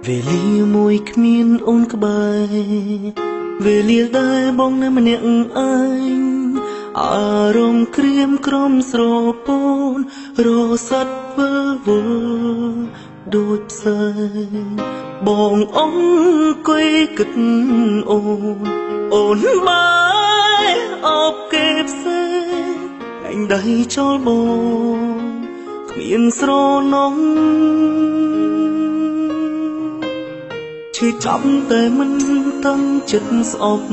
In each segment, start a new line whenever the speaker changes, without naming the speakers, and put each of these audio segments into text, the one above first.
វេលាមួយគ្មានអូនក្បែរវេលាដែលបងនៅម្នាក់ឯងអារម្មណ៍ក្រៀមក្រំស្រពោនរសាត់វិលវល់ដូចផ្សែងបងអង្គុយគិតអូនបាយអបគេផ្សេងឯងដៃចោលបងគ្មានស្រណងឈឺចាប់តែមិនតាំងចិត្តស្អប់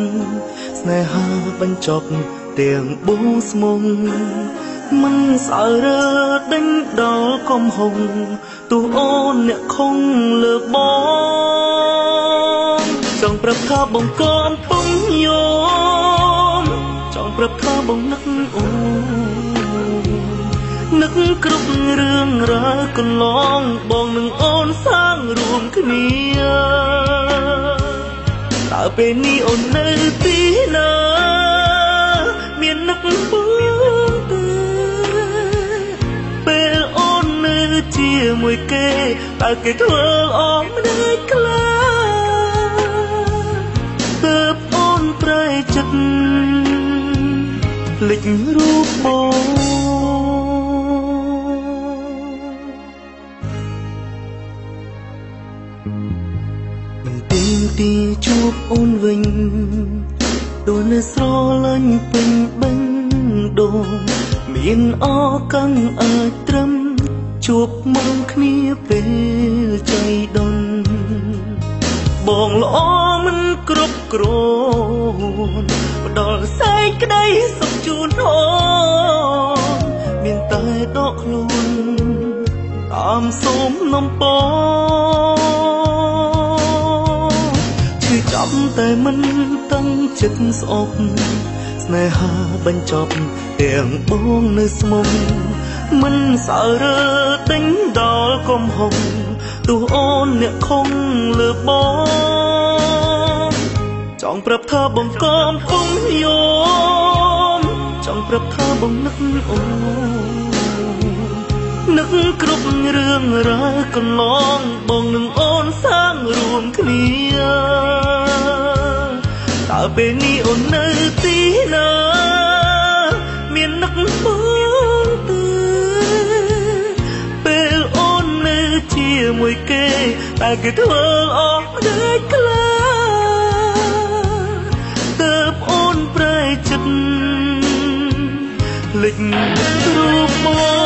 ស្នេហាបញ្ចប់ទាំងបួងស្មុងមិនសើរើដេញដល់កំហុងទោះអូនអ្នកខំលើបងចង់ប្រាប់ថាបងកំពុងយំចង់ប្រាប់ថាបងនឹកអូននឹកគ្រប់រឿងរ៉ាវកន្លងបងនឹងអូនសាងរួមគ្នាតើពេលនេះអូននៅទីណាមាននឹកបងទេពេលអូននៅជាមួយគេតើគេធ្វើអមម្ដេចខ្លះទើបអូនប្រែចិត្តភ្លេចរូបបងទីជួបអូនវិញទោះនៅស្រលាញ់ពេញបេះដូងមានអកាំងអាចត្រឹមជួបមកគ្នាពេលใจដុនបងល្អមិនគ្រប់គ្រាន់ផ្ដល់សេចក្តីសុខជូនអូនមានតែដកខ្លួនតាមសូមនំពចាប់តែមិនតាំងចិត្តស្អប់ស្នេហាបញ្ចប់ទាំងបងនៅស្មុំមិនសើរើដេញដល់កំហុងទោះអូនអ្នកខំលើបងចង់ប្រាប់ថាបងកំពុងយំចង់ប្រាប់ថាបងនឹកអូននឹកគ្រប់រឿងរ៉ាវកន្លងបងនឹងអូនសាងរួមគ្នាតើពេលនេះអូននៅទីណាមាននឹកបងទេពេលអូននៅជាមួយគេតើគេធ្វើអស់ម្ដេចខ្លះទើបអូនប្រែចិត្តភ្លេចរូបបង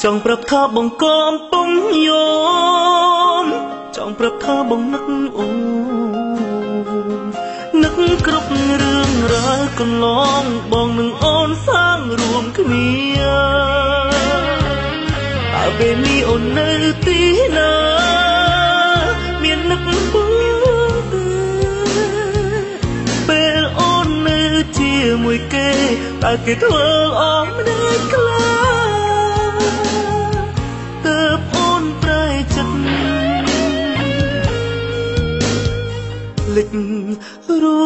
ចង់ប្រាប់ថាបងកំពុងយំចង់ប្រាប់ថាបងនឹកអូននឹកគ្រប់រឿងរ៉ាវកន្លងបងនឹងអូនសាងរួមគ្នាតើពេលនេះអូននៅទីណាមាននឹកបងទេពេលអូននៅជាមួយគេតើគេធ្វើអស់ម្ដេចខ្លះភ្លេចរូ